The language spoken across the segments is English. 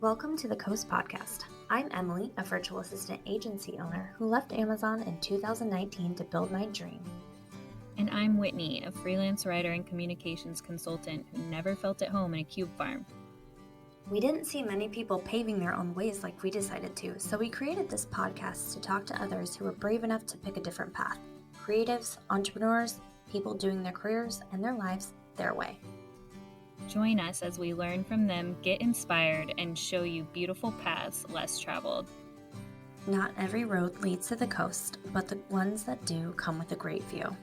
Welcome to the Coast Podcast. I'm Emilie, a virtual assistant agency owner who left Amazon in 2019 to build my dream. And I'm Whitney, a freelance writer and communications consultant who never felt at home in a cube farm. We didn't see many people paving their own ways like we decided to, so we created this podcast to talk to others who were brave enough to pick a different path. Creatives, entrepreneurs, people doing their careers and their lives their way. Join us as we learn from them, get inspired, and show you beautiful paths less traveled. Not every road leads to the coast, but the ones that do come with a great view.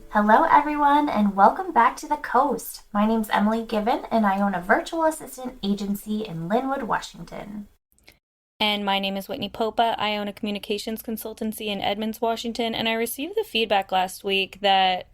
Hello everyone and welcome back to the Coast. My name's Emilie Given and I own a virtual assistant agency in Linwood, Washington. And my name is Whitney Popa. I own a communications consultancy in Edmonds, Washington, and I received the feedback last week that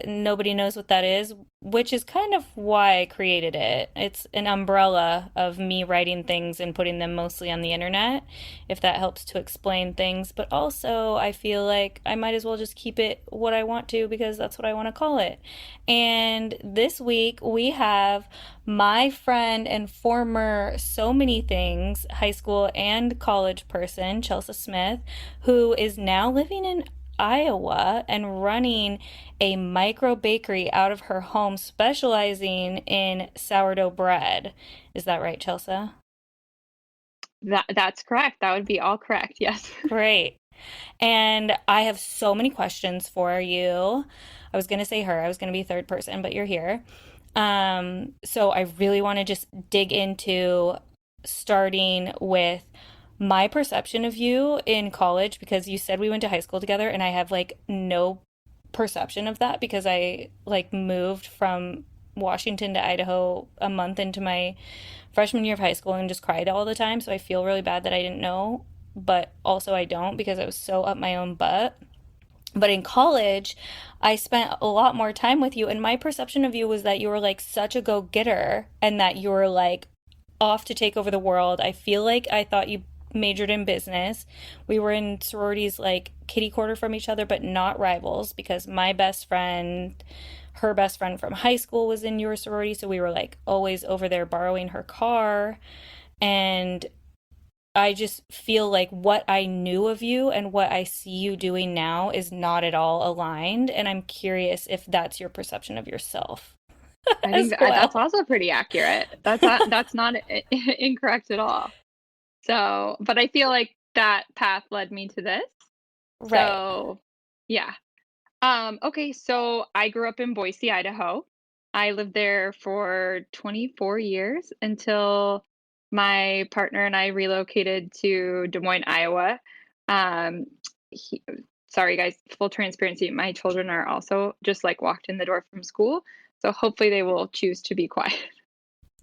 nobody knows what that is, which is kind of why I created it. It's an umbrella of me writing things and putting them mostly on the internet, if that helps to explain things. But also, I feel like I might as well just keep it what I want to because that's what I want to call it. And this week, we have my friend and former so many things, high school and college person, Chelsa Smith, who is now living in Iowa and running a micro bakery out of her home specializing in sourdough bread. Is that right, Chelsa? That's correct. That would be all correct. Yes. Great. And I have so many questions for you. I was going to say her. I was going to be third person, but you're here. So I really want to just dig into starting with my perception of you in college, because you said we went to high school together and I have like no perception of that because I like moved from Washington to Idaho a month into my freshman year of high school and just cried all the time. So I feel really bad that I didn't know, but also I don't because I was so up my own butt. But in college, I spent a lot more time with you, and my perception of you was that you were like such a go-getter and that you were like off to take over the world. I feel like I thought you majored in business. We were in sororities like kitty corner from each other, but not rivals, because my best friend, her best friend from high school was in your sorority. So we were like always over there borrowing her car. And I just feel like what I knew of you and what I see you doing now is not at all aligned. And I'm curious if that's your perception of yourself. I think that's also pretty accurate. That's not incorrect at all. So, but I feel like that path led me to this. Right. So, yeah. Okay, so I grew up in Boise, Idaho. I lived there for 24 years until my partner and I relocated to Des Moines, Iowa. Sorry, guys, full transparency. My children are also just like walked in the door from school. So hopefully they will choose to be quiet.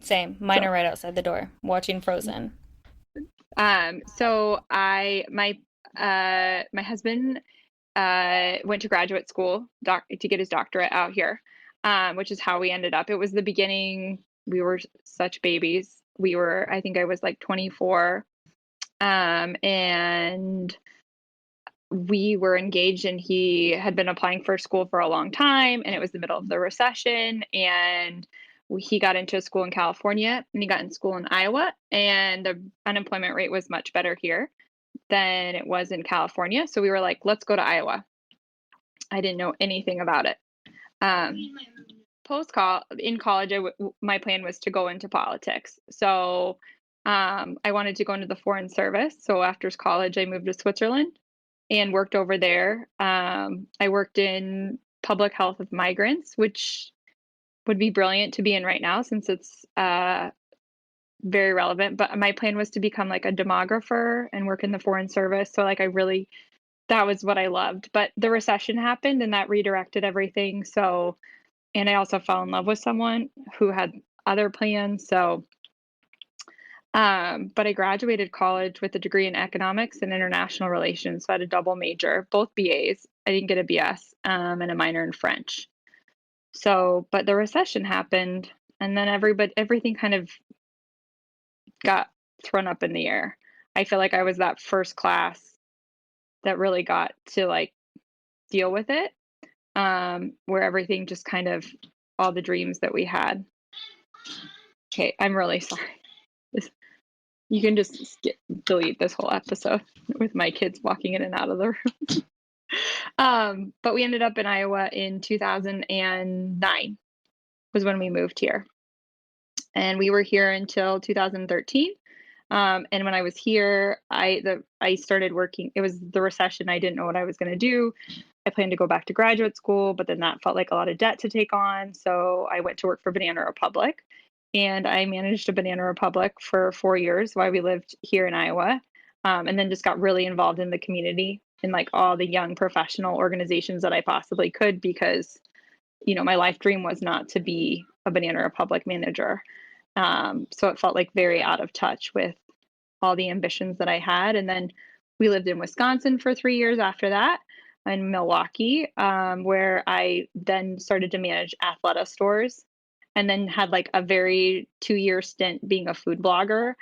Same. Mine are right outside the door watching Frozen. So my husband went to graduate school to get his doctorate out here, which is how we ended up. It was the beginning. We were such babies. I think I was like 24, and we were engaged, and he had been applying for school for a long time, and it was the middle of the recession, and he got into a school in California and he got in school in Iowa, and the unemployment rate was much better here than it was in California. So we were like, let's go to Iowa. I didn't know anything about it. In college, my plan was to go into politics. So I wanted to go into the foreign service. So after college, I moved to Switzerland and worked over there. I worked in public health of migrants, which would be brilliant to be in right now since it's very relevant. But my plan was to become like a demographer and work in the foreign service. So like that was what I loved. But the recession happened and that redirected everything. So, and I also fell in love with someone who had other plans. So But I graduated college with a degree in economics and international relations. So I had a double major, both BAs. I didn't get a BS, and a minor in French. So, but the recession happened, and then everything kind of got thrown up in the air. I feel like I was that first class that really got to like deal with it, where everything just kind of all the dreams that we had. Okay, I'm really sorry. This, you can just delete this whole episode with my kids walking in and out of the room. But we ended up in Iowa in 2009 was when we moved here. And we were here until 2013. And when I was here, I started working. It was the recession. I didn't know what I was going to do. I planned to go back to graduate school, but then that felt like a lot of debt to take on. So I went to work for Banana Republic, and I managed a Banana Republic for 4 years while we lived here in Iowa. And then just got really involved in the community and like all the young professional organizations that I possibly could, because my life dream was not to be a Banana Republic manager. So it felt like very out of touch with all the ambitions that I had. And then we lived in Wisconsin for 3 years after that, in Milwaukee, where I then started to manage Athleta stores, and then had like a very 2 year stint being a food blogger.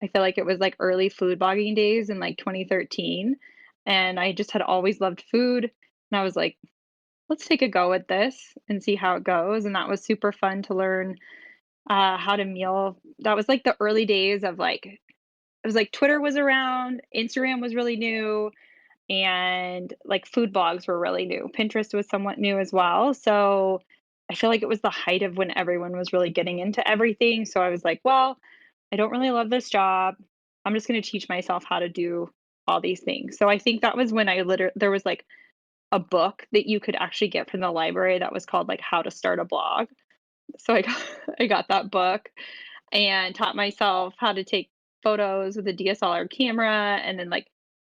I feel like it was like early food blogging days in like 2013. And I just had always loved food. And I was like, let's take a go at this and see how it goes. And that was super fun to learn how to meal. That was like the early days of like, it was like Twitter was around, Instagram was really new, and like food blogs were really new. Pinterest was somewhat new as well. So I feel like it was the height of when everyone was really getting into everything. So I was like, well, I don't really love this job. I'm just going to teach myself how to do all these things. So I think that was when there was like a book that you could actually get from the library that was called like How to Start a Blog. So I got that book and taught myself how to take photos with a DSLR camera, and then like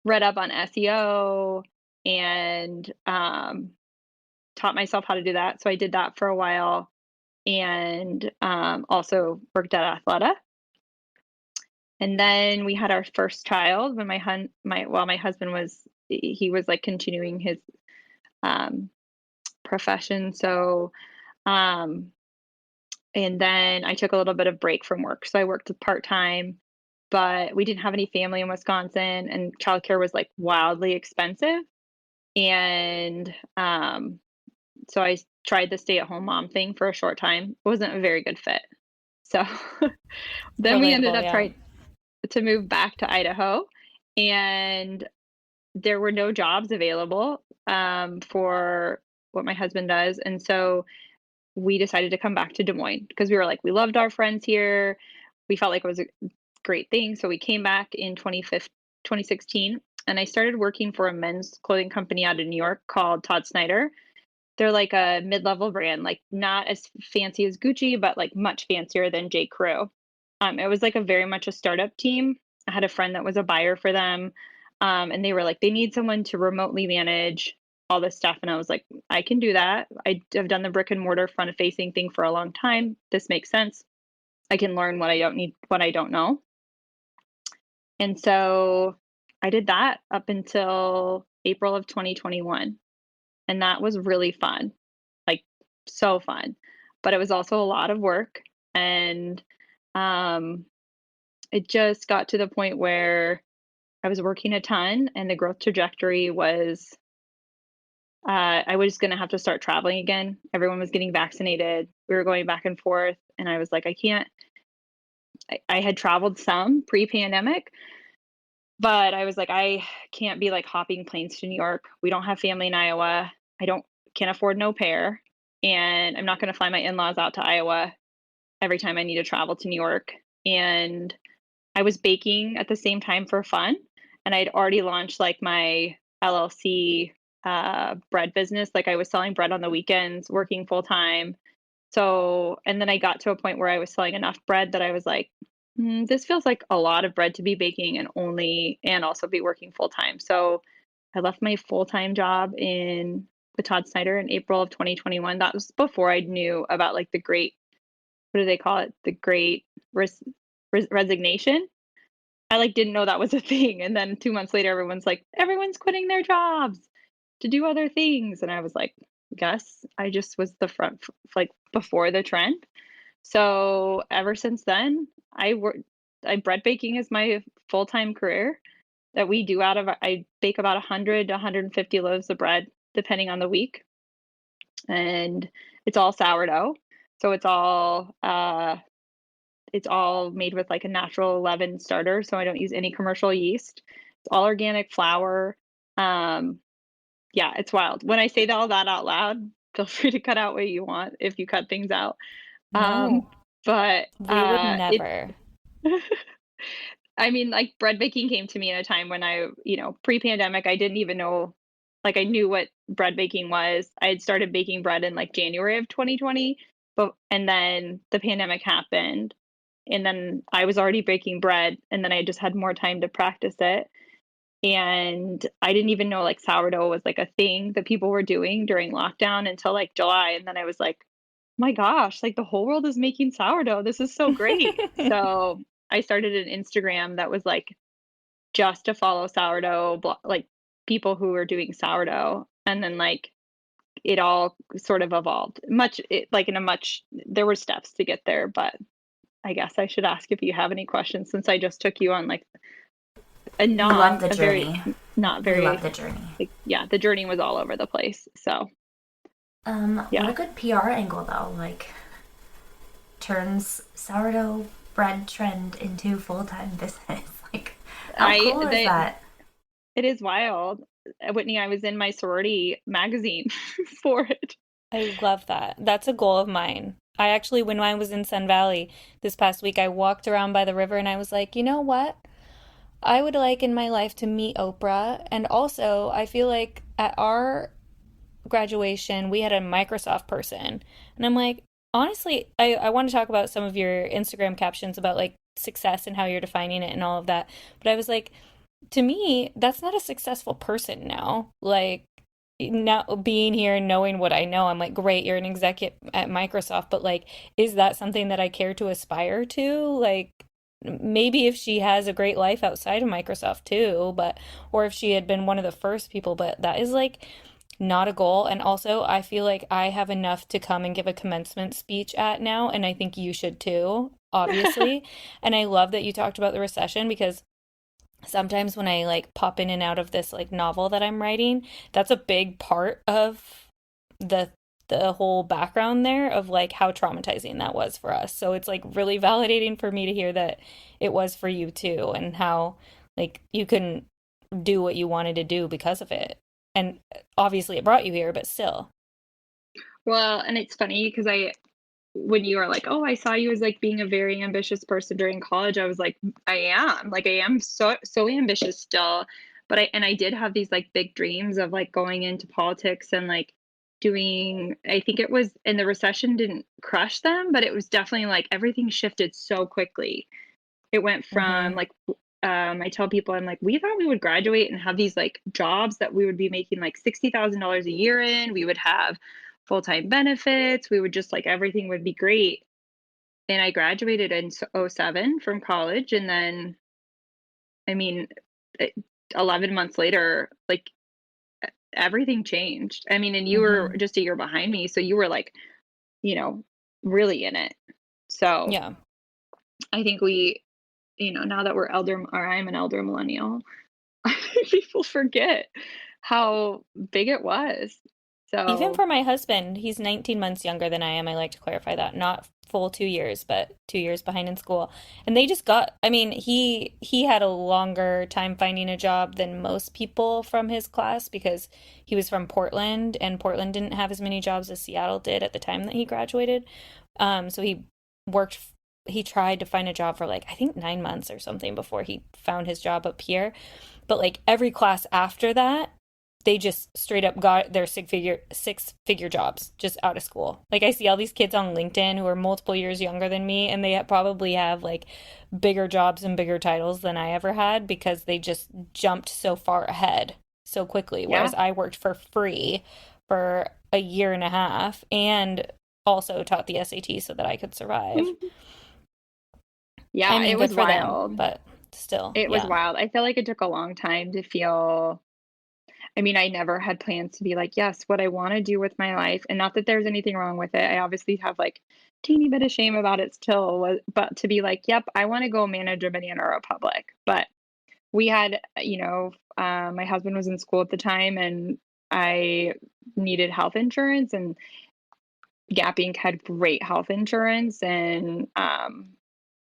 read up on SEO, and taught myself how to do that. So I did that for a while, and also worked at Athleta. And then we had our first child when my husband was like continuing his profession. So and then I took a little bit of break from work. So I worked part-time, but we didn't have any family in Wisconsin, and childcare was like wildly expensive. And so I tried the stay-at-home mom thing for a short time. It wasn't a very good fit. So then we ended Relatable, up yeah. trying to move back to Idaho, and there were no jobs available for what my husband does. And so we decided to come back to Des Moines because we were like, we loved our friends here. We felt like it was a great thing. So we came back in 2016, and I started working for a men's clothing company out of New York called Todd Snyder. They're like a mid-level brand, like not as fancy as Gucci, but like much fancier than J. Crew. It was like a very much a startup team. I had a friend that was a buyer for them. And they were like, they need someone to remotely manage all this stuff. And I was like, I can do that. I've done the brick and mortar front facing thing for a long time. This makes sense. I can learn what I don't need, what I don't know. And so I did that up until April of 2021. And that was really fun, like so fun. But it was also a lot of work. And it just got to the point where I was working a ton, and the growth trajectory was I was going to have to start traveling again. Everyone was getting vaccinated. We were going back and forth. And I was like, I can't. I had traveled some pre-pandemic, but I was like, I can't be like hopping planes to New York. We don't have family in Iowa. Can't afford an au pair. And I'm not going to fly my in-laws out to Iowa every time I need to travel to New York. And I was baking at the same time for fun. And I'd already launched like my LLC bread business. Like I was selling bread on the weekends, working full time. So, and then I got to a point where I was selling enough bread that I was like, this feels like a lot of bread to be baking and also be working full time. So I left my full time job with Todd Snyder in April of 2021. That was before I knew about like the great, what do they call it? The great resignation. I like didn't know that was a thing. And then 2 months later, everyone's quitting their jobs to do other things. And I was like, guess I just was the front, like before the trend. So ever since then, bread baking is my full-time career that we do I bake about 100 to 150 loaves of bread, depending on the week. And it's all sourdough. So it's all made with like a natural leaven starter, so I don't use any commercial yeast. It's all organic flour. Um, yeah, it's wild. When I say all that out loud, feel free to cut out what you want if you cut things out. Um, No, but we would it never. I mean, like bread baking came to me in a time when pre-pandemic, I didn't even know, like I knew what bread baking was. I had started baking bread in like January of 2020, and then the pandemic happened, and then I was already baking bread, and then I just had more time to practice it. And I didn't even know like sourdough was like a thing that people were doing during lockdown until like July. And then I was like, my gosh, like the whole world is making sourdough. This is so great. So I started an Instagram that was like just to follow sourdough, like people who were doing sourdough. And then like it all sort of evolved there were steps to get there, but I guess I should ask if you have any questions since I just took you on like We love the journey. not We love very, the journey. like, yeah, the journey was all over the place. So What yeah. a good PR angle though. Like turns sourdough bread trend into full-time business. Like how cool is that? It is wild. Whitney, I was in my sorority magazine for it. I love that. That's a goal of mine. I actually, when I was in Sun Valley this past week, I walked around by the river and I was like, you know what? I would like in my life to meet Oprah. And also, I feel like at our graduation, we had a Microsoft person. And I'm like, honestly, I want to talk about some of your Instagram captions about like success and how you're defining it and all of that. But I was like, to me, that's not a successful person now. Like, now being here and knowing what I know, I'm like, great, you're an executive at Microsoft, but like, is that something that I care to aspire to? Like, maybe if she has a great life outside of Microsoft too, but or if she had been one of the first people, but that is like not a goal. And also, I feel like I have enough to come and give a commencement speech at now, and I think you should too, obviously. And I love that you talked about the recession because sometimes when I like pop in and out of this like novel that I'm writing, that's a big part of the the whole background there of like how traumatizing that was for us. So it's like really validating for me to hear that it was for you too and how like you couldn't do what you wanted to do because of it. And obviously it brought you here, but still. Well, and it's funny because when you were like, oh, I saw you as like being a very ambitious person during college, I was like, I am so ambitious still. But I did have these like big dreams of like going into politics and like I think it was, and the recession didn't crush them, but it was definitely like everything shifted so quickly. It went from Mm-hmm. like, I tell people, I'm like, we thought we would graduate and have these like jobs that we would be making like $60,000 a year in. We would have full-time benefits. We would just like everything would be great. And I graduated in '07 from college. And then, I mean, eh, 11 months later, like everything changed. I mean, and you were Mm-hmm. just a year behind me. So you were like, you know, really in it. So Yeah. I think now that we're elder, or I'm an elder millennial, I think people forget how big it was. Even So for my husband, he's 19 months younger than I am. I like to clarify that. Not full 2 years, but 2 years behind in school. And they just got, I mean, he had a longer time finding a job than most people from his class because he was from Portland and Portland didn't have as many jobs as Seattle did at the time that he graduated. So worked he tried to find a job for like I think 9 months or something before he found his job up here. But like every class after that they just straight up got their six figure jobs just out of school. Like I see all these kids on LinkedIn who are multiple years younger than me and they probably have like bigger jobs and bigger titles than I ever had because they just jumped so far ahead so quickly. yeah. Whereas I worked for free for a year and a half and also taught the SAT so that I could survive. I Yeah, mean, it good was for them, wild. but still, It was yeah. wild. I feel like it took a long time to feel. I mean, I never had plans to be like, yes, what I want to do with my life. And not that there's anything wrong with it. I obviously have like teeny bit of shame about it still, but to be like, yep, I want to go manage a Banana Republic. But we had, my husband was in school at the time and I needed health insurance, and Gap Inc. had great health insurance, and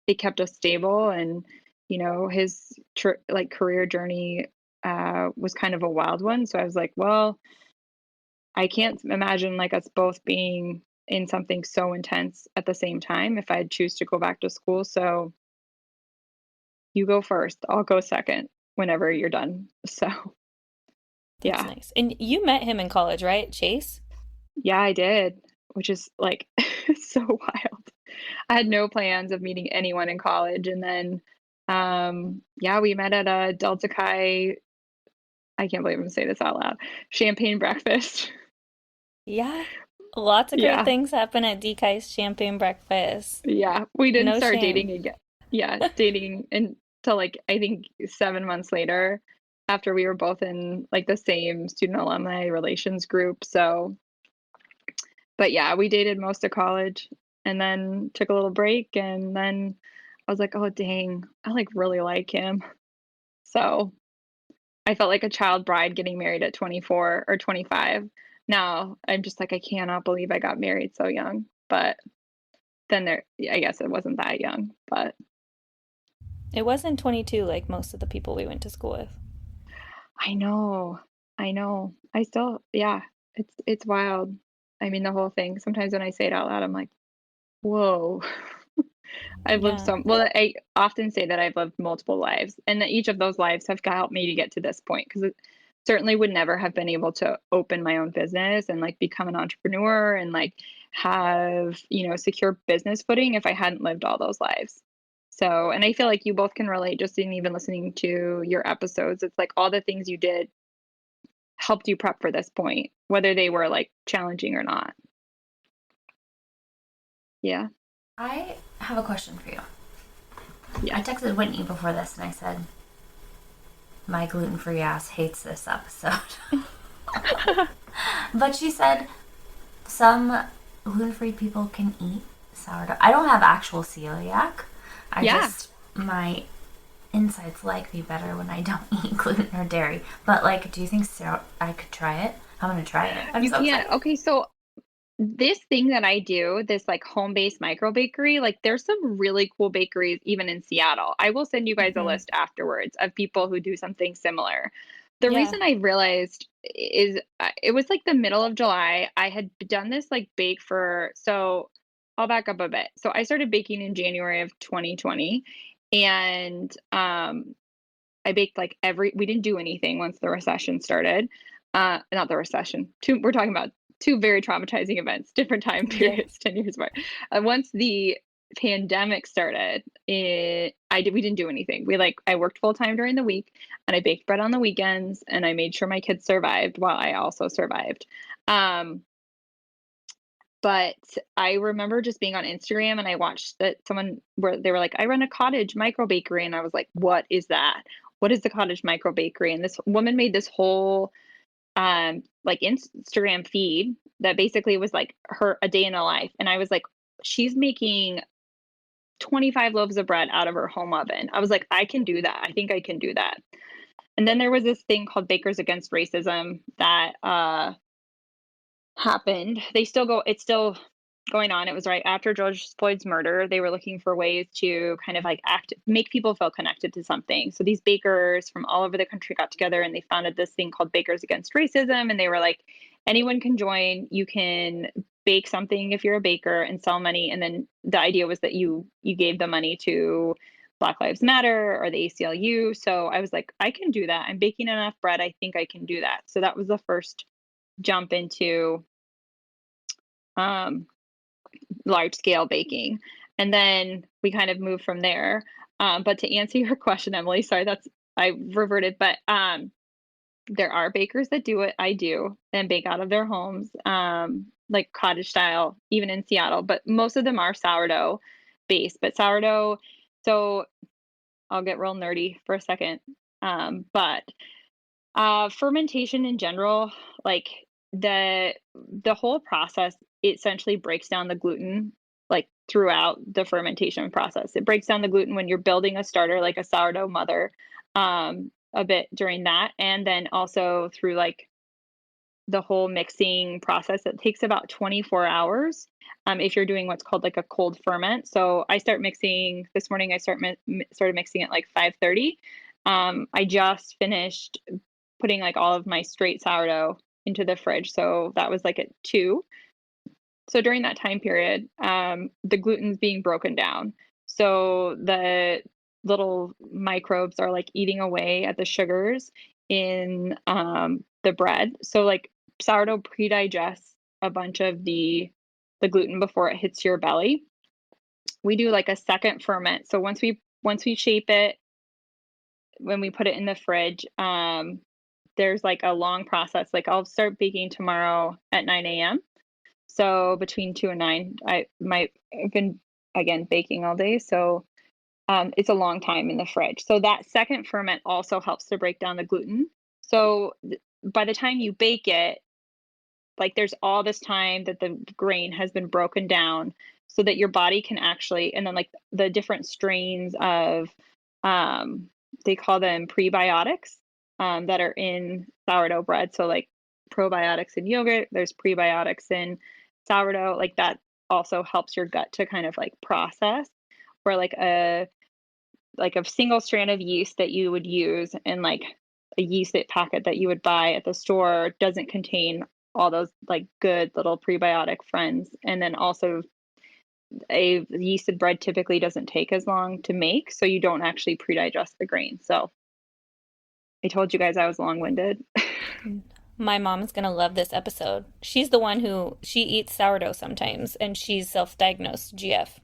it kept us stable. And, his career journey was kind of a wild one. So I was like, well, I can't imagine like us both being in something so intense at the same time if I'd choose to go back to school. So you go first, I'll go second whenever you're done. So That's yeah. nice. And you met him in college, right, Chase? Yeah, I did, which is like so wild. I had no plans of meeting anyone in college. And then yeah, we met at a Delta Chi, I can't believe I'm gonna say this out loud, champagne breakfast. Yeah. Lots of great Yeah. things happen at DK's champagne breakfast. Yeah, we didn't No start shame. dating again. Yeah, dating until like I think 7 months later, after we were both in like the same student alumni relations group. So, but yeah, we dated most of college and then took a little break, and then I was like, oh dang, I like really like him. So I felt like a child bride getting married at 24 or 25. Now I'm just like, I cannot believe I got married so young. But then I guess it wasn't that young, but It wasn't 22 like most of the people we went to school with. I know. I know. I still, yeah, it's wild. I mean, the whole thing. Sometimes when I say it out loud, I'm like, whoa. I've lived Yeah. so well. I often say that I've lived multiple lives, and that each of those lives have helped me to get to this point, because it certainly would never have been able to open my own business and like become an entrepreneur and like have, secure business footing if I hadn't lived all those lives. So, and I feel like you both can relate just in even listening to your episodes. It's like all the things you did helped you prep for this point, whether they were like challenging or not. Yeah. I have a question for you. I Yeah. texted Whitney before this and I said, my gluten-free ass hates this episode. But she said some gluten-free people can eat sourdough. I don't have actual celiac. Yeah. My insides like me better when I don't eat gluten or dairy. But like, do you think I could try it? I'm gonna try it. I'm You so can't. excited. Okay, so this thing that I do, this like home-based micro bakery, like there's some really cool bakeries even in Seattle. I will send you guys a Hmm. list afterwards of people who do something similar. The Yeah. reason I realized is it was like the middle of July. I had done this like bake for, so I'll back up a bit. So I started baking in January of 2020, and I baked like we didn't do anything once the recession started. Not the recession. We're talking about two very traumatizing events, different time Yeah. periods, 10 years apart. Once the pandemic started, we didn't do anything. I worked full time during the week, and I baked bread on the weekends, and I made sure my kids survived while I also survived. Um, but I remember just being on Instagram, and I watched that someone where they were like, I run a cottage micro bakery. And I was like, what is that? What is the cottage micro bakery? And this woman made this whole like Instagram feed that basically was like a day in a life. And I was like, she's making 25 loaves of bread out of her home oven. I was like, I can do that. I think I can do that. And then there was this thing called Bakers Against Racism that happened. It's still going on. It was right after George Floyd's murder. They were looking for ways to kind of like make people feel connected to something. So these bakers from all over the country got together and they founded this thing called Bakers Against Racism. And they were like, anyone can join. You can bake something if you're a baker and sell money. And then the idea was that you gave the money to Black Lives Matter or the ACLU. So I was like, I can do that. I'm baking enough bread. I think I can do that. So that was the first jump into um, large scale baking. And then we kind of moved from there. But to answer your question, Emilie, sorry, I reverted, but there are bakers that do what I do and bake out of their homes, like cottage style, even in Seattle, but most of them are sourdough based. But sourdough, So I'll get real nerdy for a second. But fermentation in general, like the whole process, it essentially breaks down the gluten like throughout the fermentation process. It breaks down the gluten when you're building a starter like a sourdough mother, a bit during that, and then also through like the whole mixing process. It takes about 24 hours if you're doing what's called like a cold ferment. So I start mixing this morning. I started mixing at like 5:30. I just finished putting like all of my straight sourdough into the fridge. So that was like at 2. So during that time period, the gluten's being broken down. So the little microbes are like eating away at the sugars in the bread. So like sourdough pre-digests a bunch of the gluten before it hits your belly. We do like a second ferment. So once we shape it, when we put it in the fridge, there's like a long process. Like I'll start baking tomorrow at 9 a.m. So between 2 and 9, I've been again baking all day. So it's a long time in the fridge. So that second ferment also helps to break down the gluten. So by the time you bake it, like there's all this time that the grain has been broken down so that your body can actually, and then like the different strains of, they call them prebiotics, that are in sourdough bread. So like probiotics in yogurt, there's prebiotics in sourdough, like that also helps your gut to kind of like process, or like a single strand of yeast that you would use in like a yeast packet that you would buy at the store doesn't contain all those like good little prebiotic friends. And then also a yeasted bread typically doesn't take as long to make, so you don't actually pre-digest the grain. So I told you guys I was long-winded. My mom is gonna love this episode. She's the one who she eats sourdough sometimes, and she's self-diagnosed GF.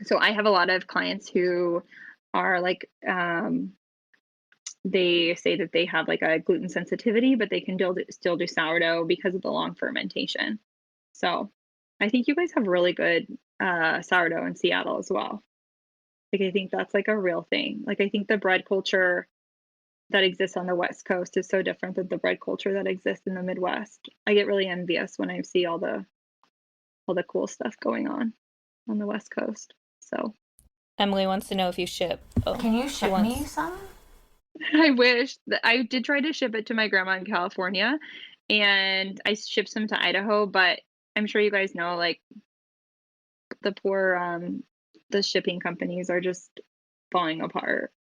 So I have a lot of clients who are like, they say that they have like a gluten sensitivity, but they can still do sourdough because of the long fermentation. So I think you guys have really good sourdough in Seattle as well. Like I think that's like a real thing. Like I think the bread culture that exists on the West Coast is so different than the bread culture that exists in the Midwest. I get really envious when I see all the cool stuff going on the West Coast. So Emily wants to know if you ship. Oh, Can you she ship wants- me some? I wish that I did try to ship it to my grandma in California, and I shipped some to Idaho, but I'm sure you guys know like the poor the shipping companies are just falling apart.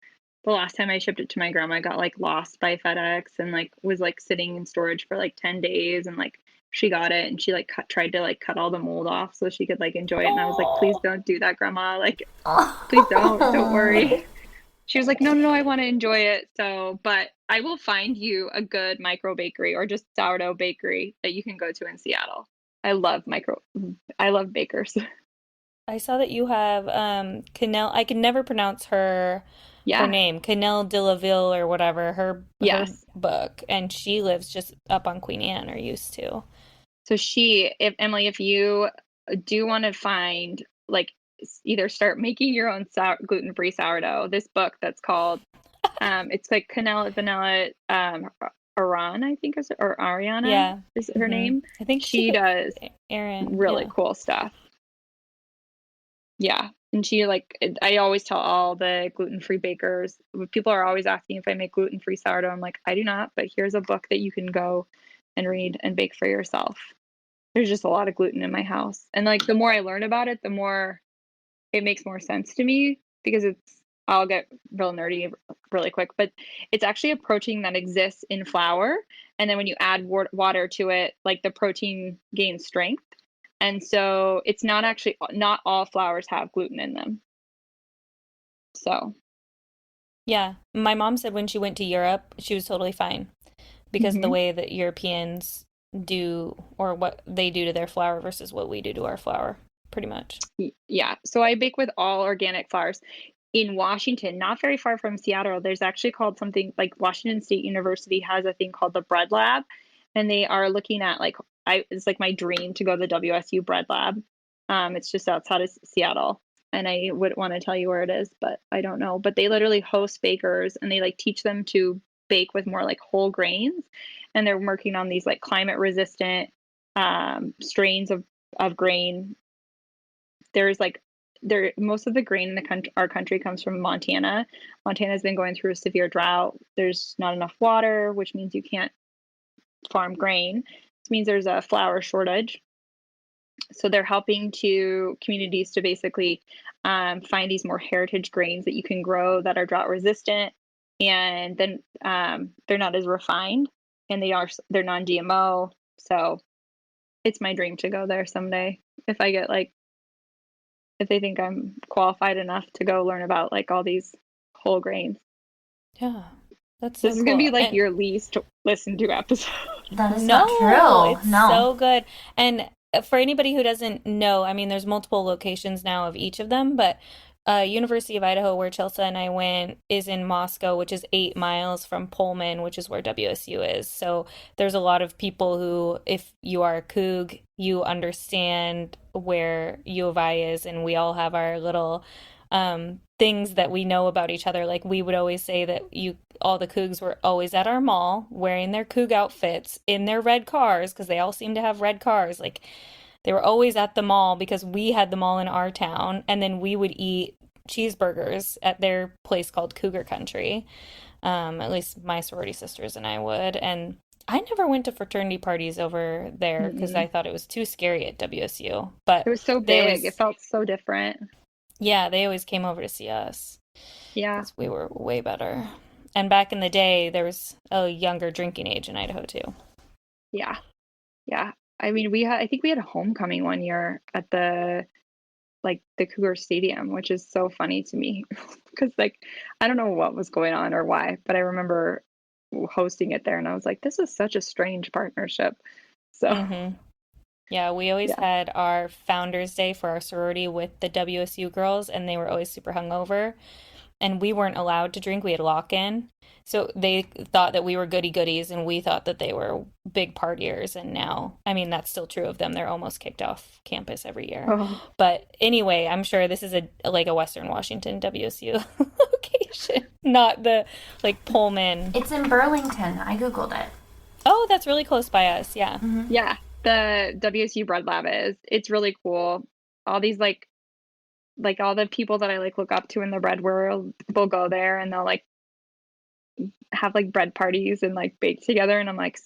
The last time I shipped it to my grandma, I got like lost by FedEx and like was like sitting in storage for like 10 days, and like she got it and she like tried to like cut all the mold off so she could like enjoy it, and I was like, please don't do that, grandma, like please don't worry. She was like, no, no, no, I want to enjoy it. So, but I will find you a good micro bakery or just sourdough bakery that you can go to in Seattle. I love bakers. I saw that you have Canel. I can never pronounce her Yeah. name, Canel de la Ville or whatever, her Yes. book, and she lives just up on Queen Anne, or used to. So if Emily, if you do want to find like either start making your own gluten-free sourdough, this book that's called it's like Canela Vanilla Aran, I think is it, or Ariana Yeah. is her name. I think She does Erin. really Yeah. cool stuff. Yeah. And she like, I always tell all the gluten-free bakers, people are always asking if I make gluten-free sourdough. I'm like, I do not, but here's a book that you can go and read and bake for yourself. There's just a lot of gluten in my house. And like the more I learn about it, the more it makes more sense to me, because I'll get real nerdy really quick, but it's actually a protein that exists in flour. And then when you add water to it, like the protein gains strength. And so it's not all flours have gluten in them. So Yeah. My mom said when she went to Europe, she was totally fine because of the way that Europeans do, or what they do to their flour versus what we do to our flour, pretty much. Yeah. So I bake with all organic flours. In Washington, not very far from Seattle, there's actually called something like Washington State University has a thing called the Bread Lab, and they are looking at like it's like my dream to go to the WSU Bread Lab. It's just outside of Seattle, and I wouldn't want to tell you where it is, but I don't know. But they literally host bakers and they like teach them to bake with more like whole grains, and they're working on these like climate resistant strains of grain. There's like there most of the grain in the country, our country, comes from Montana. Montana's been going through a severe drought. There's not enough water, which means you can't farm grain. This means there's a flour shortage. So they're helping to communities to basically find these more heritage grains that you can grow that are drought resistant, and then they're not as refined, and they're non-GMO. So it's my dream to go there someday if I get like if they think I'm qualified enough to go learn about like all these whole grains. Yeah, that's so This is gonna cool. be like And your least listened to episode. That is not no, true. it's No. so good. And for anybody who doesn't know, I mean, there's multiple locations now of each of them, but University of Idaho, where Chelsa and I went, is in Moscow, which is 8 miles from Pullman, which is where WSU is. So there's a lot of people who, if you are a Coug, you understand where U of I is, and we all have our little things that we know about each other. Like we would always say that all the Cougs were always at our mall wearing their Coug outfits in their red cars because they all seem to have red cars. Like they were always at the mall because we had the mall in our town, and then we would eat cheeseburgers at their place called Cougar Country. At least my sorority sisters and I would. And I never went to fraternity parties over there because I Mm-mm. thought it was too scary at WSU. It But was so they big. It always, felt so different. yeah, they always came over to see us Yeah. because we were way better. And back in the day, there was a younger drinking age in Idaho too. Yeah. Yeah. I mean, I think we had a homecoming one year at the Cougar Stadium, which is so funny to me because like I don't know what was going on or why, but I remember hosting it there and I was like, this is such a strange partnership. So Mm-hmm. Yeah, we always yeah. had our Founders Day for our sorority with the WSU girls, and they were always super hungover. And we weren't allowed to drink. We had lock-in. So they thought that we were goody goodies, and we thought that they were big partiers. And now, I mean, that's still true of them. They're almost kicked off campus every year. Oh, But anyway, I'm sure this is like a Western Washington WSU location, not the like Pullman. It's in Burlington. I Googled it. Oh, that's really close by us. Yeah. yeah. The WSU Bread Lab it's really cool. All these like all the people that I like look up to in the bread world will go there and they'll like have like bread parties and like bake together. And I'm like,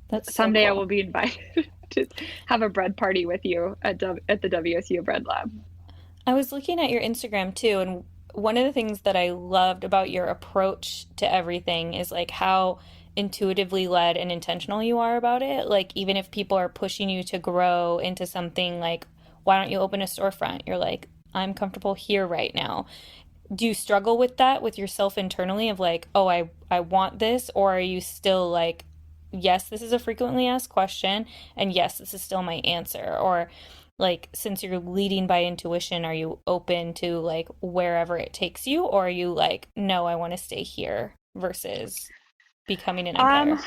That's so someday I will cool. be invited to have a bread party with you at the WSU Bread Lab. I was looking at your Instagram too, and one of the things that I loved about your approach to everything is like how intuitively led and intentional you are about it. Like, even if people are pushing you to grow into something like, why don't you open a storefront? You're like, I'm comfortable here right now. Do you struggle with that with yourself internally of like, oh, I want this? Or are you still like, yes, this is a frequently asked question, and yes, this is still my answer? Or like, since you're leading by intuition, are you open to like wherever it takes you? Or are you like, no, I want to stay here versus becoming an Um, empire?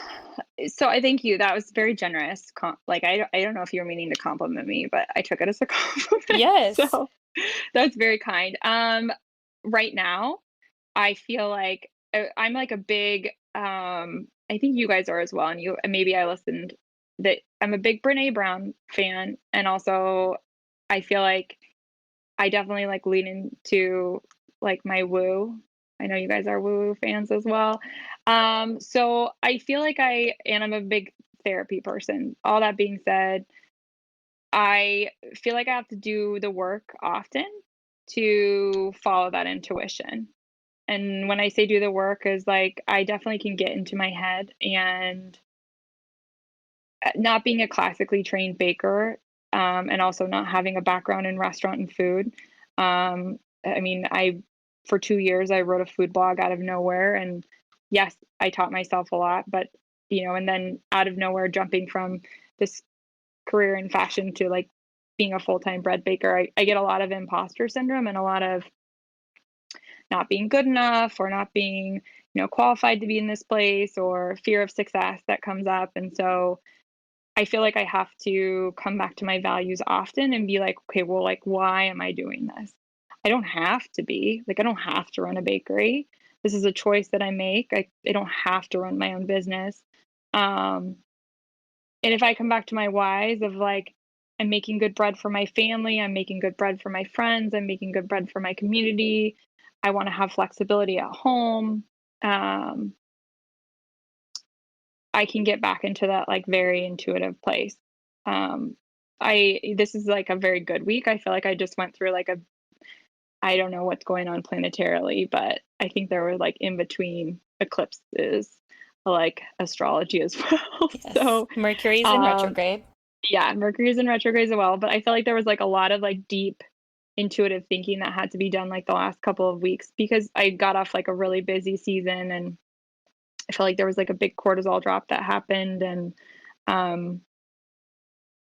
so I thank you. That was very generous. Like I don't know if you were meaning to compliment me, but I took it as a compliment. Yes. So that's very kind. Right now, I feel like I'm like a big I think you guys are as well, and maybe I listened that I'm a big Brene Brown fan, and also I feel like I definitely like lean into like my woo. I know you guys are woo woo fans as well. So I feel like I'm a big therapy person. All that being said, I feel like I have to do the work often to follow that intuition. And when I say do the work is like I definitely can get into my head, and not being a classically trained baker, and also not having a background in restaurant and food. I mean, for 2 years I wrote a food blog out of nowhere, and yes, I taught myself a lot, but and then out of nowhere, jumping from this career in fashion to like being a full-time bread baker, I get a lot of imposter syndrome and a lot of not being good enough or not being qualified to be in this place, or fear of success that comes up. And so I feel like I have to come back to my values often and be like, okay, well, like, why am I doing this? I don't have to be like, I don't have to run a bakery. This is a choice that I make. I don't have to run my own business. Um, and if I come back to my whys of like, I'm making good bread for my family, I'm making good bread for my friends, I'm making good bread for my community. I want to have flexibility at home. Um, I can get back into that like very intuitive place. Um, this is like a very good week. I feel like I just went through like I don't know what's going on planetarily, but I think there were like in between eclipses, like astrology as well. Yes. So, Mercury's in um, retrograde. yeah, Mercury's in retrograde as well. But I feel like there was like a lot of like deep intuitive thinking that had to be done like the last couple of weeks because I got off like a really busy season and I felt like there was like a big cortisol drop that happened. And, um,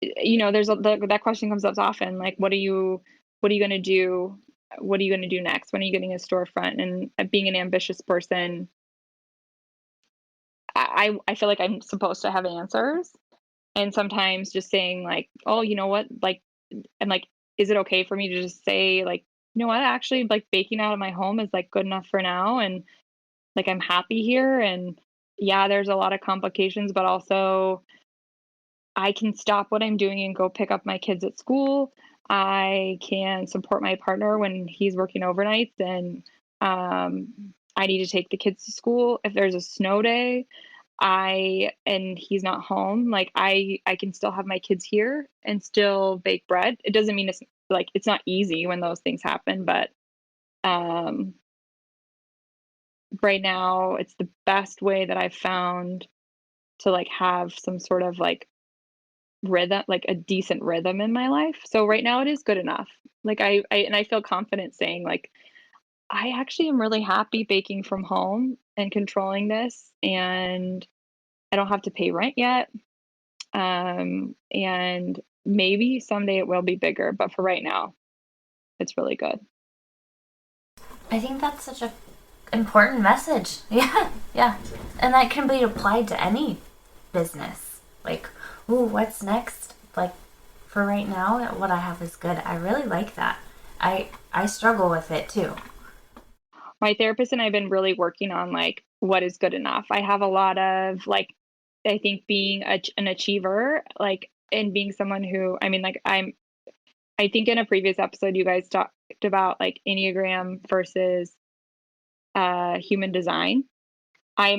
that question comes up often, like, what are you going to do? What are you going to do next? When are you getting a storefront? And being an ambitious person, I feel like I'm supposed to have answers. And sometimes just saying like, oh, you know what? Like, and like, is it okay for me to just say like, you know what? Actually, like baking out of my home is like good enough for now. And like, I'm happy here. And yeah, there's a lot of complications, but also I can stop what I'm doing and go pick up my kids at school. I can support my partner when he's working overnights and I need to take the kids to school. If there's a snow day, and he's not home, like I can still have my kids here and still bake bread. It doesn't mean it's not easy when those things happen, but um right now it's the best way that I've found to like have some sort of like rhythm, like a decent rhythm in my life. So right now it is good enough. Like I feel confident saying like I actually am really happy baking from home and controlling this and I don't have to pay rent yet. And maybe someday it will be bigger, but for right now, it's really good. I think that's such a important message. Yeah, yeah. And that can be applied to any business. Like, ooh, what's next? Like, for right now, what I have is good. I really like that. I struggle with it too. My therapist and I've been really working on like what is good enough. I have a lot of like I think being an achiever, like and being someone who I mean like I think in a previous episode you guys talked about like Enneagram versus human design. I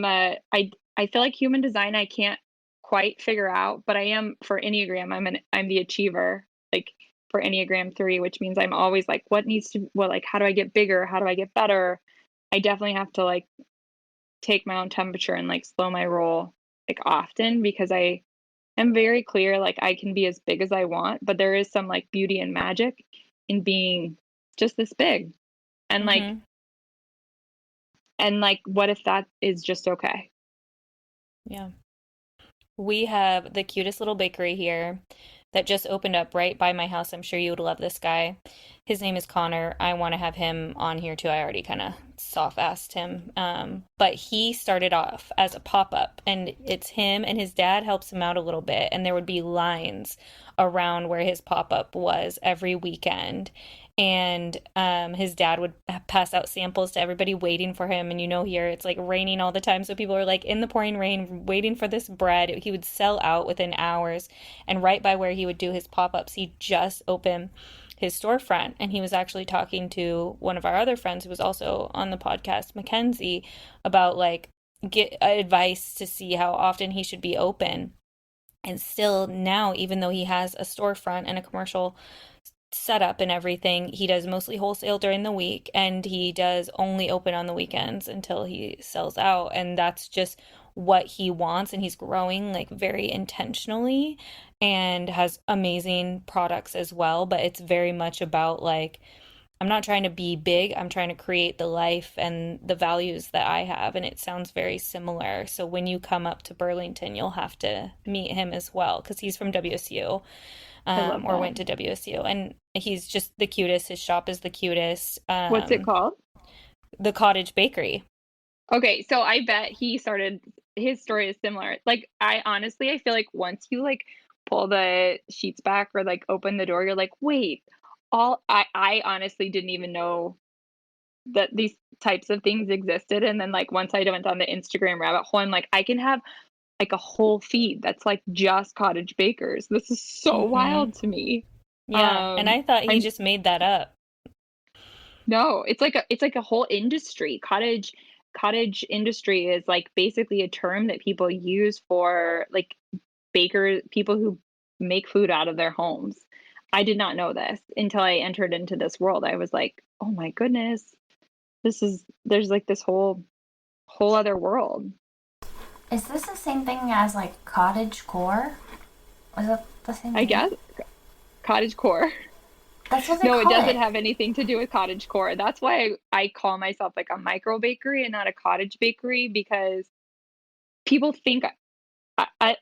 feel like human design I can't quite figure out, but I am for Enneagram, I'm the achiever, like for Enneagram 3, which means I'm always like, like how do I get bigger? How do I get better? I definitely have to like take my own temperature and like slow my roll like often because I am very clear like I can be as big as I want, but there is some like beauty and magic in being just this big. And like Mm-hmm. what if that is just okay? Yeah. We have the cutest little bakery here that just opened up right by my house. I'm sure you would love this guy. His name is Connor. I want to have him on here too. I already kind of soft-assed him. But he started off as a pop-up, and it's him and his dad helps him out a little bit. And there would be lines around where his pop-up was every weekend. And his dad would pass out samples to everybody waiting for him. And here it's like raining all the time. So people are like in the pouring rain waiting for this bread. He would sell out within hours. And right by where he would do his pop ups, he just opened his storefront. And he was actually talking to one of our other friends who was also on the podcast, Mackenzie, about like get advice to see how often he should be open. And still now, even though he has a storefront and a commercial setup and everything, he does mostly wholesale during the week and he does only open on the weekends until he sells out. And that's just what he wants. And he's growing like very intentionally and has amazing products as well. But it's very much about like, I'm not trying to be big. I'm trying to create the life and the values that I have. And it sounds very similar. So when you come up to Burlington, you'll have to meet him as well because he's from WSU, I love or that. went to WSU. And he's just the cutest. His shop is the cutest. What's it called? The Cottage Bakery. Okay, so I bet he started his story is similar. Like I feel like once you like pull the sheets back or like open the door, you're like, wait, I honestly didn't even know that these types of things existed. And then like once I went down the Instagram rabbit hole, I'm like, I can have like a whole feed that's like just cottage bakers. This is so Mm-hmm. wild to me. Yeah. And I thought he I'm just made that up. No, it's like a whole industry. Cottage industry is like basically a term that people use for like bakers, people who make food out of their homes. I did not know this until I entered into this world. I was like, oh my goodness, there's like this whole other world. Is this the same thing as like cottage core? Was that the same I thing? guess cottage core. That's what they No, it call doesn't it. have anything to do with cottage core. That's why I call myself like a micro bakery and not a cottage bakery because people think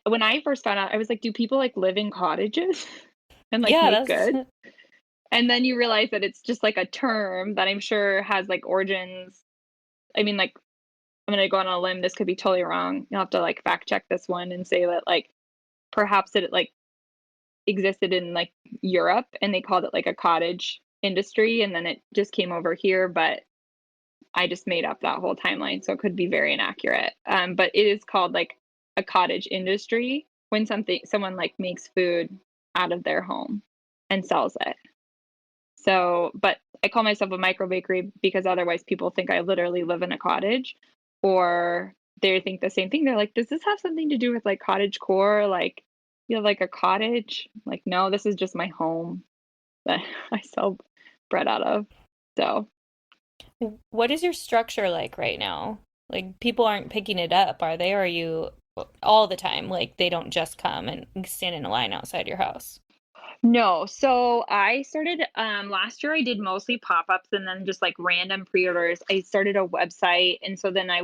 when I first found out, I was like, do people like live in cottages and like Yeah, make that's goods? And then you realize that it's just like a term that I'm sure has like origins. I mean, like, I'm gonna go on a limb. This could be totally wrong. You'll have to like fact check this one and say that like perhaps it like existed in like Europe and they called it like a cottage industry and then it just came over here, but I just made up that whole timeline, so it could be very inaccurate. But it is called like a cottage industry when someone like makes food out of their home and sells it. So, but I call myself a micro bakery because otherwise people think I literally live in a cottage or they think the same thing. They're like, does this have something to do with like cottage core? Like, you have like a cottage? Like, no, this is just my home that I sell bread out of. So, what is your structure like right now? Like people aren't picking it up, are they? Or are you all the time? Like they don't just come and stand in a line outside your house. no, so I started last year I did mostly pop-ups and then just like random pre-orders. I started a website and so then I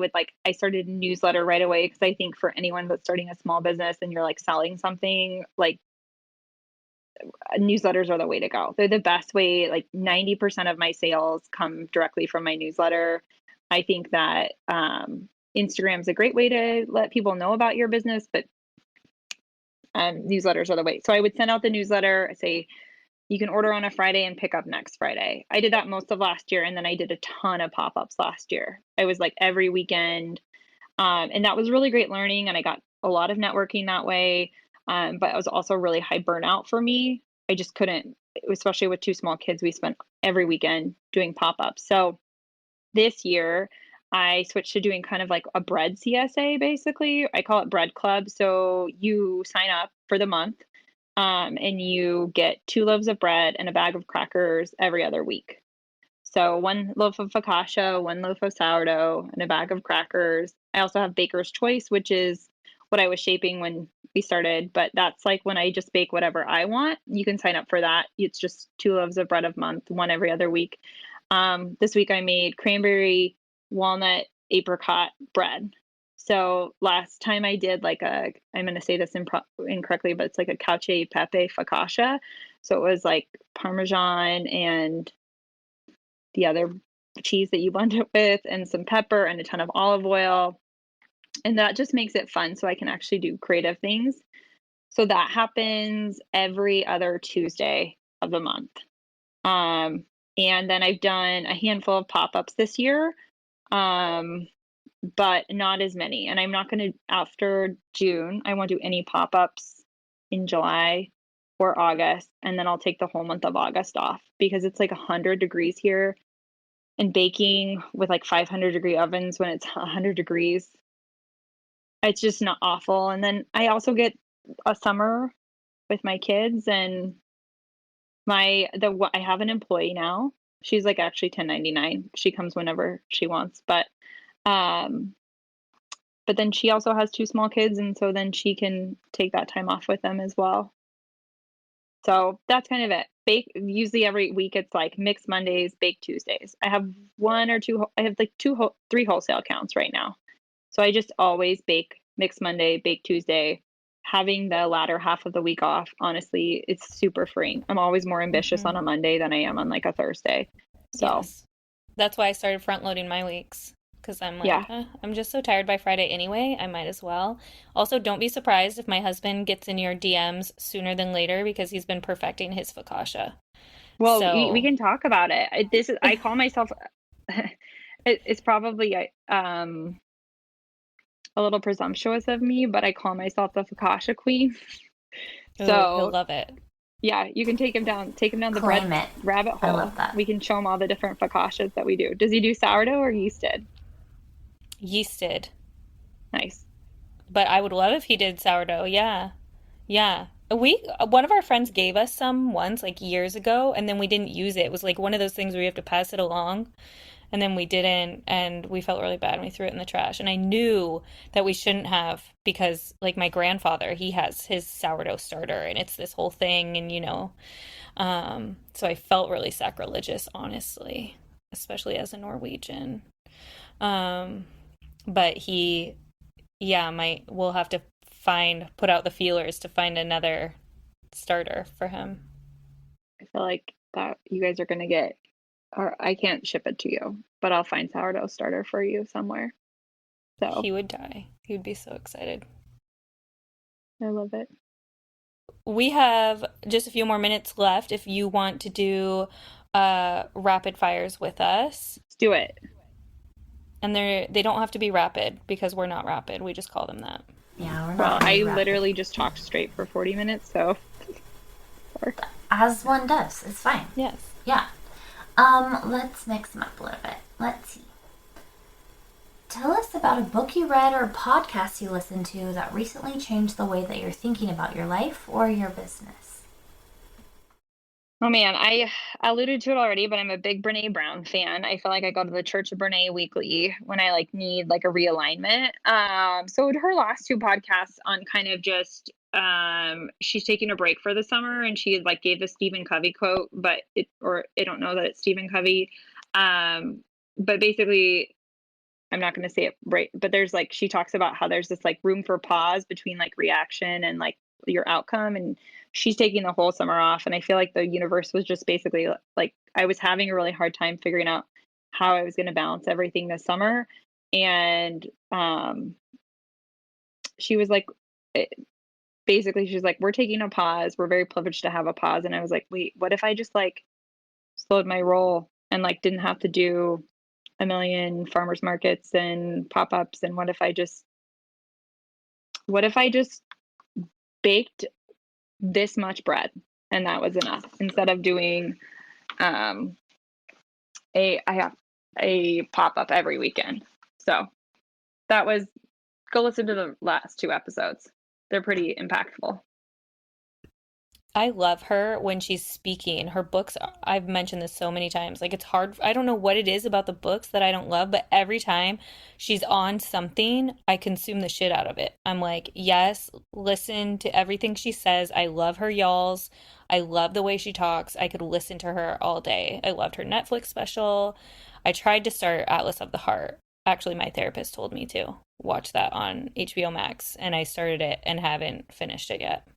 started a newsletter right away because I think for anyone that's starting a small business and you're like selling something, like newsletters are the way to go. They're the best way. Like 90% of my sales come directly from my newsletter. I think that Instagram's a great way to let people know about your business, but newsletters are the way. So I would send out the newsletter, say you can order on a Friday and pick up next Friday. I did that most of last year, and then I did a ton of pop-ups last year. I was like every weekend, and that was really great learning, and I got a lot of networking that way. But it was also really high burnout for me. I just couldn't, especially with two small kids. We spent every weekend doing pop-ups. So this year, I switched to doing kind of like a bread CSA, basically. I call it Bread Club. So you sign up for the month, and you get 2 loaves of bread and a bag of crackers every other week. So 1 loaf of focaccia, 1 loaf of sourdough, and a bag of crackers. I also have Baker's Choice, which is what I was shaping when we started, but that's like when I just bake whatever I want. You can sign up for that. It's just 2 loaves of bread a month, one every other week. This week I made cranberry, walnut, apricot bread. So last time I did like I'm going to say this incorrectly, but it's like a cacio pepe focaccia. So it was like Parmesan and the other cheese that you blend it with and some pepper and a ton of olive oil. And that just makes it fun so I can actually do creative things. So that happens every other Tuesday of the month. And then I've done a handful of pop-ups this year, but not as many. And I'm not going to, after June, I won't do any pop-ups in July or August. And then I'll take the whole month of August off because it's like 100 degrees here and baking with like 500-degree ovens when it's 100 degrees. It's just not awful. And then I also get a summer with my kids and I have an employee now. She's like actually 1099. She comes whenever she wants, um but then she also has 2 small kids and so then she can take that time off with them as well. So that's kind of it. Bake usually every week it's like mix Mondays, bake Tuesdays. I have I have like three wholesale accounts right now. So I just always bake mix Monday, bake Tuesday. Having the latter half of the week off, honestly, it's super freeing. I'm always more ambitious Hmm. on a Monday than I am on like a Thursday. So, Yes. That's why I started front loading my weeks because I'm like, Yeah. I'm just so tired by Friday anyway. I might as well. Also, don't be surprised if my husband gets in your DMs sooner than later because he's been perfecting his focaccia. Well, we So, can talk about it. This is, I call myself, it's probably a little presumptuous of me, but I call myself the focaccia queen. ooh, he'll So love it. yeah, you can take him down the bread Claim it. rabbit I love hole. that. We can show him all the different focaccias that we do. Does he do sourdough or yeasted? Yeasted. Nice. But I would love if he did sourdough. Yeah. Yeah. One of our friends gave us some once, like years ago, and then we didn't use it. It was like one of those things where you have to pass it along, and then we didn't, and we felt really bad and we threw it in the trash. And I knew that we shouldn't have because, like, my grandfather, he has his sourdough starter, and it's this whole thing, and so I felt really sacrilegious, honestly, especially as a Norwegian. Um, but we'll have to put out the feelers to find another starter for him. I feel like that you guys are gonna get, or I can't ship it to you, but I'll find sourdough starter for you somewhere. So He would die. He would be so excited. I love it. We have just a few more minutes left if you want to do rapid fires with us. Let's do it. And they don't have to be rapid because we're not rapid. We just call them that. Yeah, we're Well, not I very rapid. literally just talked straight for 40 minutes, so As one does. It's fine. Yes. Yeah. Let's mix them up a little bit. Let's see. Tell us about a book you read or a podcast you listened to that recently changed the way that you're thinking about your life or your business. oh man, I alluded to it already, but I'm a big Brene Brown fan. I feel like I go to the Church of Brene weekly when I like need like a realignment. So her last two podcasts on kind of just she's taking a break for the summer and she like gave the Stephen Covey quote, but I don't know that it's Stephen Covey. But basically I'm not going to say it right, but there's like she talks about how there's this like room for pause between like reaction and like your outcome, and she's taking the whole summer off, and I feel like the universe was just basically like I was having a really hard time figuring out how I was going to balance everything this summer, and she was like basically she's like we're taking a pause, we're very privileged to have a pause, and I was like wait, what if I just like slowed my roll and like didn't have to do a million farmers markets and pop-ups, and what if I just baked this much bread and that was enough instead of doing I have a pop-up every weekend. So that was, go listen to the last two episodes. They're pretty impactful. I love her when she's speaking. Her books, I've mentioned this so many times. Like, it's hard. I don't know what it is about the books that I don't love, but every time she's on something, I consume the shit out of it. I'm like, yes, listen to everything she says. I love her y'alls. I love the way she talks. I could listen to her all day. I loved her Netflix special. I tried to start Atlas of the Heart. Actually, my therapist told me to watch that on HBO Max, and I started it and haven't finished it yet.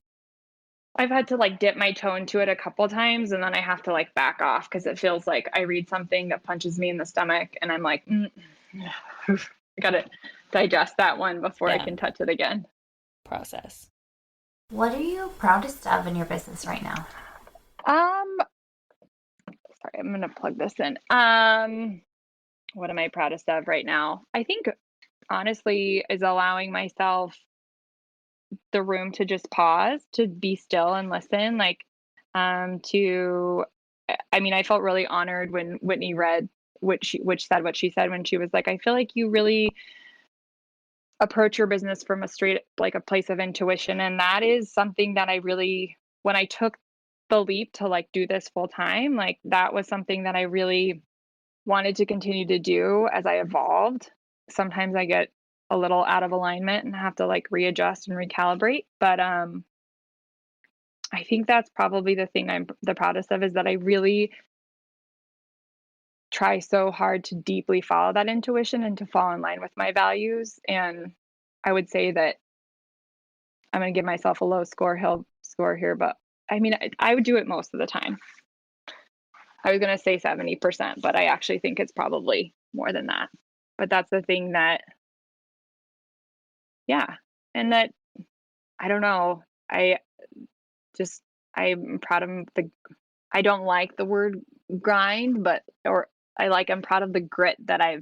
I've had to like dip my toe into it a couple times and then I have to like back off because it feels like I read something that punches me in the stomach and I'm like, I gotta digest that one before I Yeah. can touch it again. Process. What are you proudest of in your business right now? Sorry, I'm gonna plug this in. What am I proudest of right now? I think honestly is allowing myself the room to just pause, to be still and listen. Like, I mean, I felt really honored when Whitney read which said what she said when she was like, I feel like you really approach your business from a straight, like a place of intuition. And that is something that I really, when I took the leap to like do this full time, like that was something that I really wanted to continue to do as I evolved. Sometimes I get a little out of alignment and have to like readjust and recalibrate. But I think that's probably the thing I'm the proudest of, is that I really try so hard to deeply follow that intuition and to fall in line with my values. And I would say that I'm going to give myself a low score here, but I mean, I would do it most of the time. I was going to say 70%, but I actually think it's probably more than that. but that's the thing that, yeah. And that, I don't know. Just, I'm proud of I don't like the word grind, I'm proud of the grit that I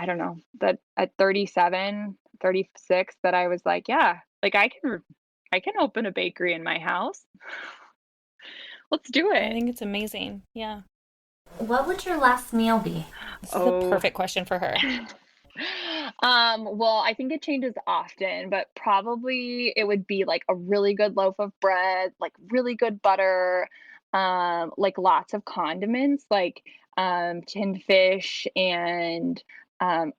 don't know, that at 37, 36, that I was like, yeah, like I can open a bakery in my house. Let's do I it. think it's amazing. Yeah. What would your last meal be? This is the Oh. perfect question for her. Well, I think it changes often, but probably it would be like a really good loaf of bread, like really good butter, like lots of condiments, like tinned fish and um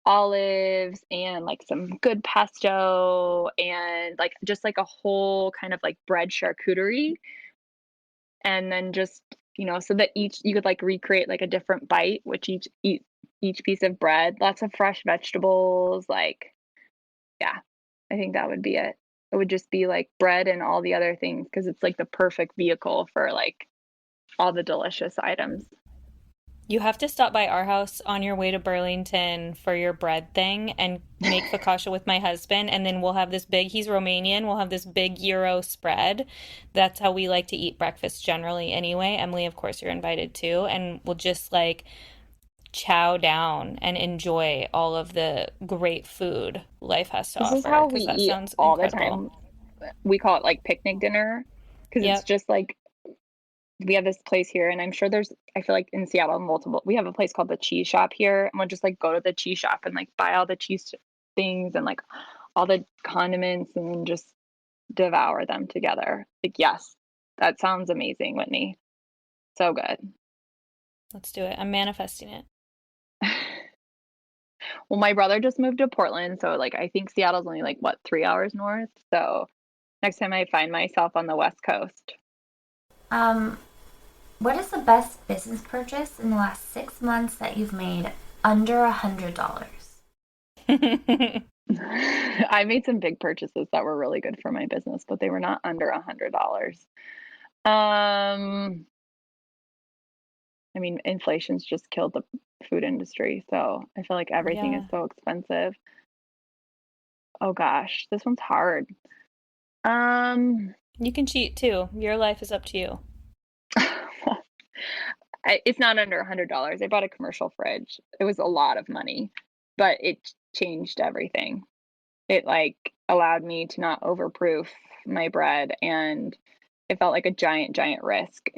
olives and like some good pesto and like just like a whole kind of like bread charcuterie, and then just, so that each you could like recreate like a different bite, which each piece of bread, lots of fresh vegetables, like, yeah, I think that would be it. It would just be like bread and all the other things because it's like the perfect vehicle for like all the delicious items. You have to stop by our house on your way to Burlington for your bread thing and make focaccia with my husband. And then we'll have this big, he's Romanian, we'll have this big gyro spread. That's how we like to eat breakfast generally anyway. Emily, of course, you're invited too. And we'll just like chow down and enjoy all of the great food life has to This is offer how we because that eat sounds all the incredible. time. We call it like picnic dinner because it's Yep. just like we have this place here, and I'm sure I feel like in Seattle, we have a place called the Cheese Shop here, and we'll just like go to the cheese shop and like buy all the cheese things and like all the condiments and then just devour them together. Like, yes, that sounds amazing, Whitney. So good. Let's do it. I'm manifesting it. Well, my brother just moved to Portland, so like I think Seattle's only like what, 3 hours north. So next time I find myself on the West Coast. Um, what is the best business purchase in the last 6 months that you've made under $100? I made some big purchases that were really good for my business, but they were not under $100. Um, I mean, inflation's just killed the food industry, so I feel like everything is Yeah. so expensive. Oh gosh, this one's hard. Um, You can cheat too. Your life is up to you. it's not under $100. I bought a commercial fridge. It was a lot of money, but it changed everything. It like allowed me to not overproof my bread, and it felt like a giant, giant risk.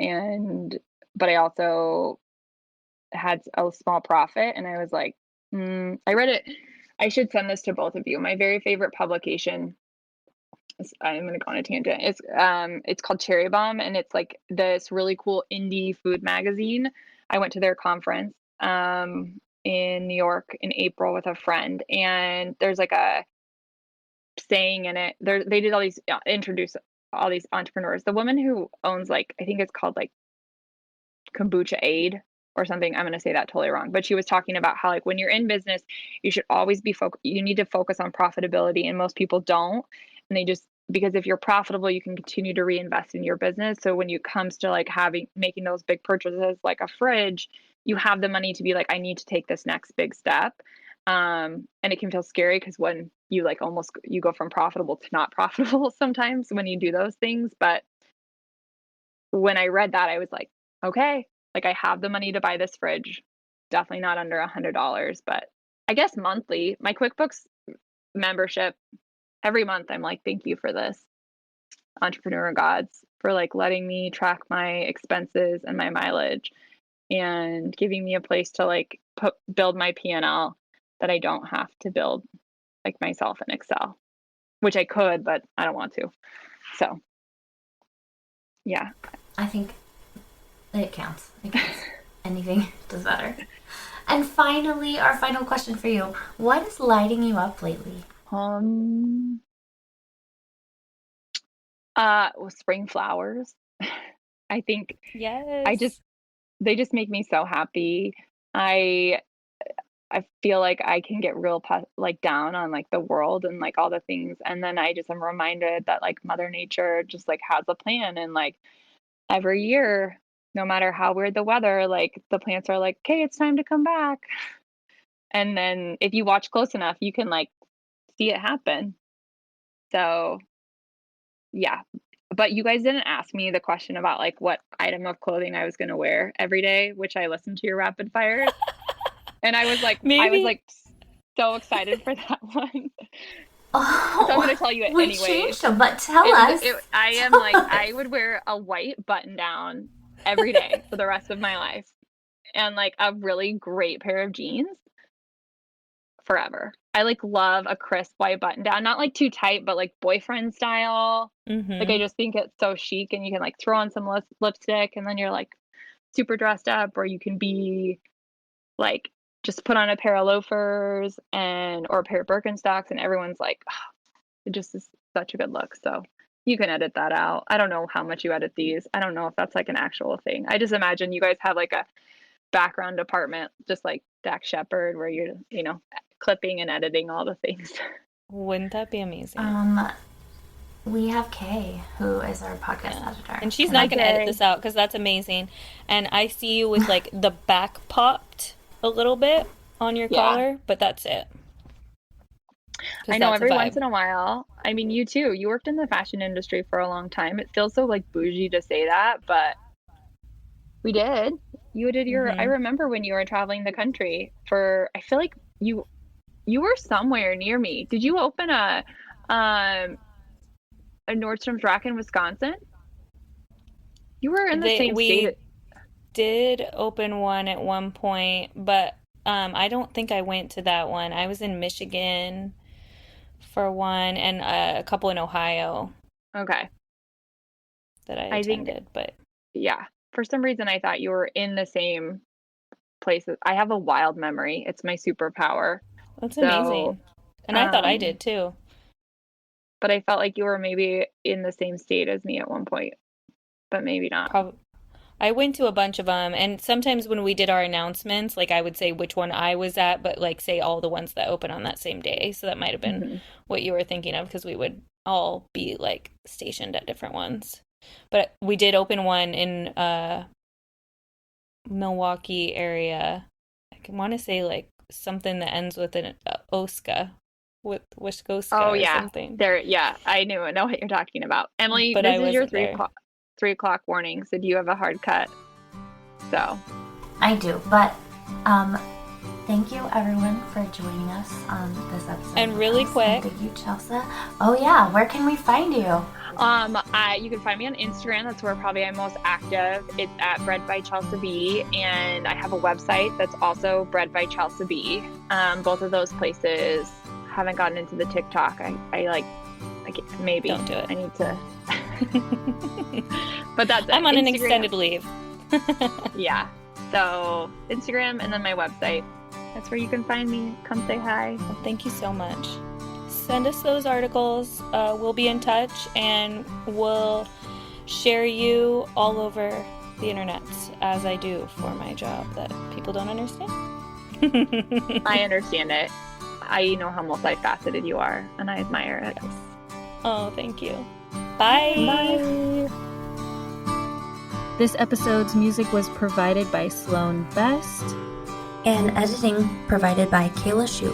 But I also had a small profit, and I was like, I read it. I should send this to both of you. My very favorite publication, I'm going to go on a tangent. It's called Cherry Bomb, and it's like this really cool indie food magazine. I went to their conference in New York in April with a friend, and there's like a saying in it. They did all these introduce all these entrepreneurs. The woman who owns, like, I think it's called like Kombucha Aid or something. I'm going to say that totally wrong, but she was talking about how like when you're in business, you should always be you need to focus on profitability, and most people don't. And they just, because if you're profitable, you can continue to reinvest in your business. So when it comes to like making those big purchases like a fridge, you have the money to be like, I need to take this next big step. And it can feel scary because when you like almost you go from profitable to not profitable sometimes when you do those things. But when I read that, I was like, okay, like I have the money to buy this fridge. Definitely not under $100, but I guess monthly, my QuickBooks membership, every month I'm like, thank you for this, entrepreneur gods, for like letting me track my expenses and my mileage and giving me a place to like build my P&L that I don't have to build like myself in Excel, which I could, but I don't want to. So, yeah. I think it counts. It counts. Anything does better. And finally, our final question for you. What is lighting you up lately? Um, well, spring flowers. I think I just Yes. they just make me so happy. I I feel like I can get real like down on like the world and like all the things, and then I just am reminded that like Mother Nature just like has a plan, and like every year, no matter how weird the weather, like the plants are like, okay, it's time to come back. And then if you watch close enough, you can like see it happen. So yeah. But you guys didn't ask me the question about like what item of clothing I was going to wear every day, which I listened to your rapid fires. And I was Maybe. like so excited for that one. Oh, So I'm going to tell you it we anyways. changed them, but tell us. I am like, I would wear a white button down every day for the rest of my life and like a really great pair of jeans forever. I like love a crisp white button down, not like too tight, but like boyfriend style. Like I just think it's so chic, and you can like throw on some lipstick and then you're like super dressed up, or you can be like just put on a pair of loafers or a pair of Birkenstocks, and everyone's like, oh, it just is such a good look. So you can edit that out. I don't know how much you edit these. I don't know if that's like an actual thing. I just imagine you guys have like a background department, just like Dak Shepard, where you're, clipping and editing all the things. Wouldn't that be amazing? We have Kay, who is our podcast editor. And she's not going to edit this out because that's amazing. And I see you with like the back popped a little bit on your collar, but that's it. I know every once in a while. I mean, you too. You worked in the fashion industry for a long time. It feels so like bougie to say that, but we did. You did your. I remember when you were traveling the country for. I feel like you were somewhere near me. Did you open a Nordstrom's Rack in Wisconsin? You were in the same state. We did open one at one point, but I don't think I went to that one. I was in Michigan for one, and a couple in Ohio. Okay. That I attended, but yeah, for some reason I thought you were in the same places. I have a wild memory. It's my superpower. That's amazing. And I thought I did too. But I felt like you were maybe in the same state as me at one point, but maybe not. I went to a bunch of them, and sometimes when we did our announcements, like I would say which one I was at, but like say all the ones that open on that same day. So that might have been what you were thinking of, because we would all be like stationed at different ones. But we did open one in Milwaukee area. I want to say like something that ends with an Oska. With Wishkoska or something. I know what you're talking about. Emily, but this is your 3 o'clock warning, so do you have a hard cut? So I do, but thank you everyone for joining us on this episode. And really quick, thank you, Chelsa. Oh yeah, where can we find you? You can find me on Instagram. That's where probably I'm most active. It's at Bread by Chelsa B, and I have a website that's also Bread by Chelsa B. Both of those places. Haven't gotten into the TikTok. I maybe don't do it. I need to. But that's it. I'm on an extended leave. Yeah. So Instagram and then my website. That's where you can find me. Come say hi. Well, thank you so much. Send us those articles. We'll be in touch, and we'll share you all over the internet, as I do for my job that people don't understand. I understand it. I know how multifaceted you are, and I admire it. Yes. Oh, thank you. Bye. Bye. This episode's music was provided by Sloan Best. And editing provided by Kayla Shue.